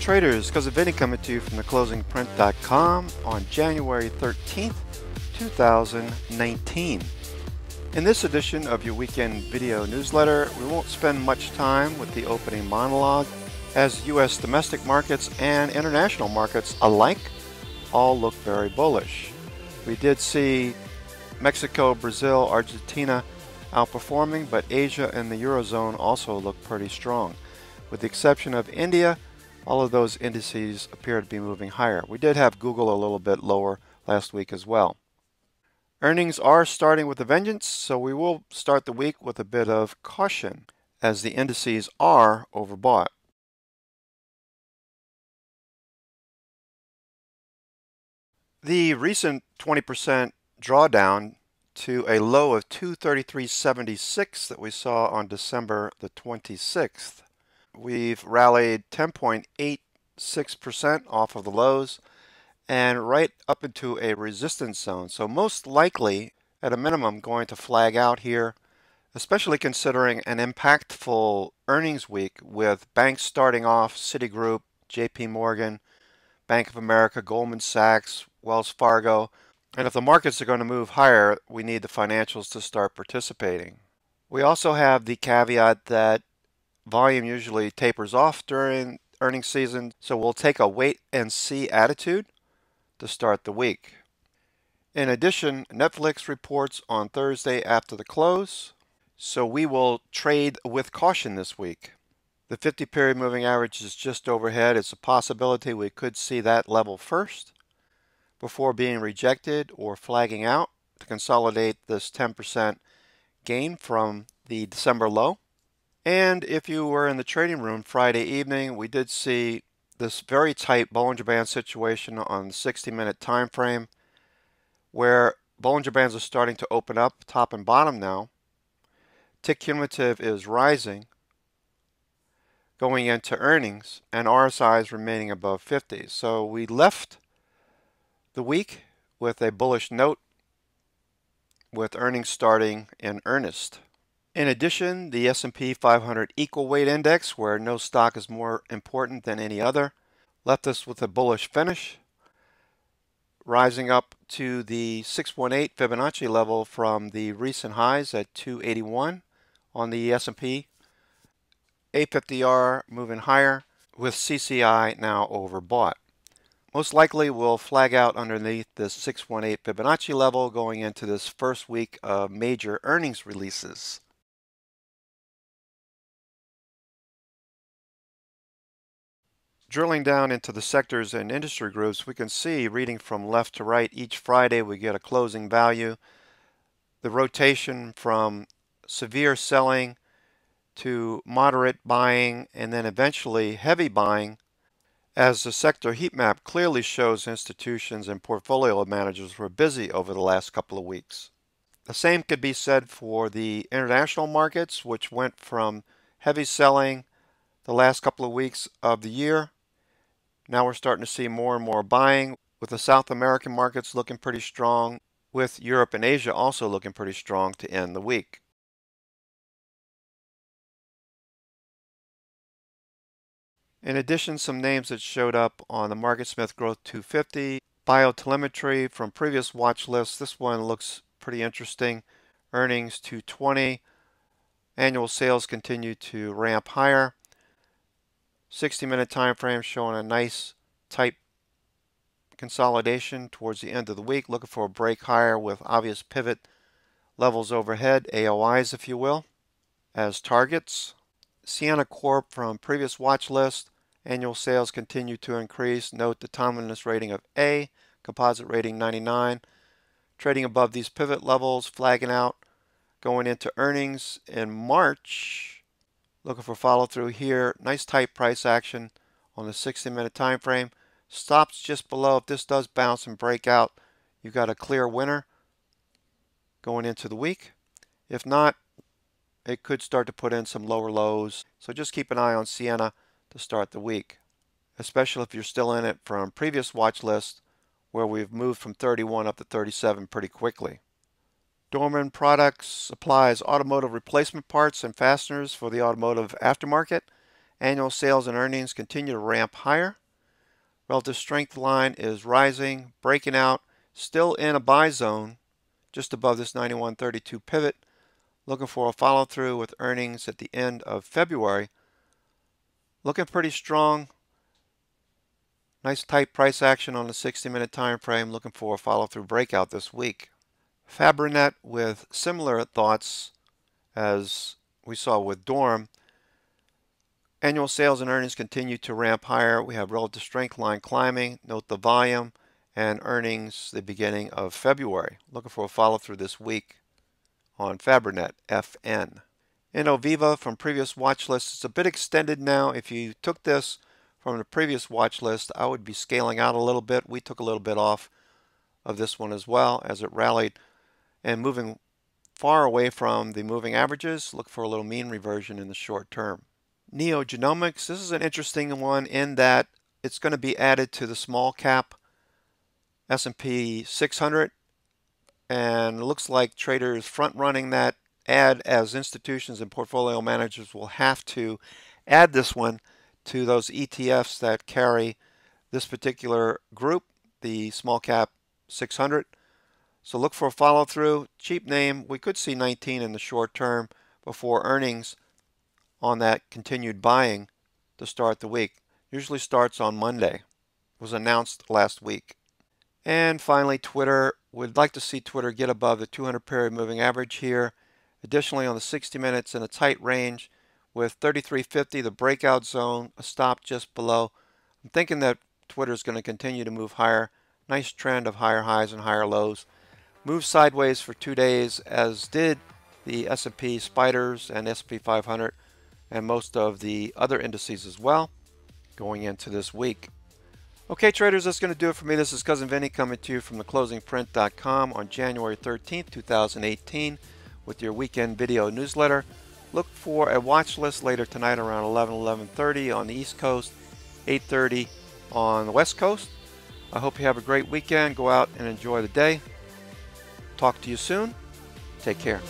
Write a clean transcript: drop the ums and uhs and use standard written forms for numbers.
Traders, Kozavini coming to you from theclosingprint.com on January 13th, 2019. In this edition of your weekend video newsletter, we won't spend much time with the opening monologue, as U.S. domestic markets and international markets alike all look very bullish. We did see Mexico, Brazil, Argentina outperforming, but Asia and the Eurozone also look pretty strong. With the exception of India, all of those indices appear to be moving higher. We did have Google a little bit lower last week as well. Earnings are starting with a vengeance, so we will start the week with a bit of caution as the indices are overbought. The recent 20% drawdown to a low of 233.76 that we saw on December the 26th. We've rallied 10.86% off of the lows and right up into a resistance zone. So most likely, at a minimum, going to flag out here, especially considering an impactful earnings week with banks starting off, Citigroup, JP Morgan, Bank of America, Goldman Sachs, Wells Fargo. And if the markets are going to move higher, we need the financials to start participating. We also have the caveat that volume usually tapers off during earnings season, so we'll take a wait and see attitude to start the week. In addition, Netflix reports on Thursday after the close, so we will trade with caution this week. The 50-period moving average is just overhead. It's a possibility we could see that level first before being rejected or flagging out to consolidate this 10% gain from the December low. And if you were in the trading room Friday evening, we did see this very tight Bollinger Band situation on the 60-minute time frame where Bollinger Bands are starting to open up top and bottom now. Tick cumulative is rising going into earnings, and RSI is remaining above 50. So we left the week with a bullish note with earnings starting in earnest. In addition, the S&P 500 equal weight index, where no stock is more important than any other, left us with a bullish finish, rising up to the 618 Fibonacci level from the recent highs at 281 on the S&P. A50R moving higher with CCI now overbought. Most likely we'll flag out underneath this 618 Fibonacci level going into this first week of major earnings releases. Drilling down into the sectors and industry groups, we can see, reading from left to right, each Friday we get a closing value. The rotation from severe selling to moderate buying and then eventually heavy buying, as the sector heat map clearly shows institutions and portfolio managers were busy over the last couple of weeks. The same could be said for the international markets, which went from heavy selling the last couple of weeks of the year. Now we're starting to see more and more buying, with the South American markets looking pretty strong, with Europe and Asia also looking pretty strong to end the week. In addition, some names that showed up on the MarketSmith Growth 250, biotelemetry from previous watch lists. This one looks pretty interesting. Earnings 220, annual sales continue to ramp higher. 60-minute time frame showing a nice tight consolidation towards the end of the week, looking for a break higher with obvious pivot levels overhead, AOIs if you will, as targets. Sienna Corp from previous watch list, annual sales continue to increase. Note the timeliness rating of A, composite rating 99, trading above these pivot levels, flagging out, going into earnings in March. Looking for follow through here. Nice tight price action on the 60-minute time frame. Stops just below. If this does bounce and break out, you've got a clear winner going into the week. If not, it could start to put in some lower lows. So just keep an eye on Sienna to start the week, especially if you're still in it from previous watch lists where we've moved from 31 up to 37 pretty quickly. Dorman Products supplies automotive replacement parts and fasteners for the automotive aftermarket Annual sales and earnings continue to ramp higher. Relative strength line is rising, breaking out, still in a buy zone just above this 91.32 pivot. Looking for a follow through with earnings at the end of February. Looking pretty strong. Nice tight price action on the 60-minute time frame. Looking for a follow through breakout this week. Fabrinet with similar thoughts as we saw with Dorm. Annual sales and earnings continue to ramp higher. We have relative strength line climbing. Note the volume and earnings the beginning of February. Looking for a follow through this week on Fabrinet, FN. Innoviva from previous watch lists. It's a bit extended now. If you took this from the previous watch list, I would be scaling out a little bit. We took a little bit off of this one as well as it rallied and moving far away from the moving averages. Look for a little mean reversion in the short term. Neogenomics, this is an interesting one in that it's going to be added to the small cap S&P 600, and it looks like traders front running that add as institutions and portfolio managers will have to add this one to those ETFs that carry this particular group, the small cap 600. So look for a follow through. Cheap name. We could see 19 in the short term before earnings on that continued buying to start the week. Usually starts on Monday. It was announced last week. And finally, Twitter. We'd like to see Twitter get above the 200 period moving average here. Additionally, on the 60 minutes in a tight range with 33.50, the breakout zone, a stop just below. I'm thinking that Twitter is going to continue to move higher. Nice trend of higher highs and higher lows. Moved sideways for 2 days, as did the S&P Spiders and S&P 500 and most of the other indices as well going into this week. Okay, traders, that's going to do it for me. This is Cousin Vinny coming to you from theclosingprint.com on January 13th, 2018 with your weekend video newsletter. Look for a watch list later tonight around 11:30 on the East Coast, 8:30 on the West Coast. I hope you have a great weekend. Go out and enjoy the day. Talk to you soon. Take care.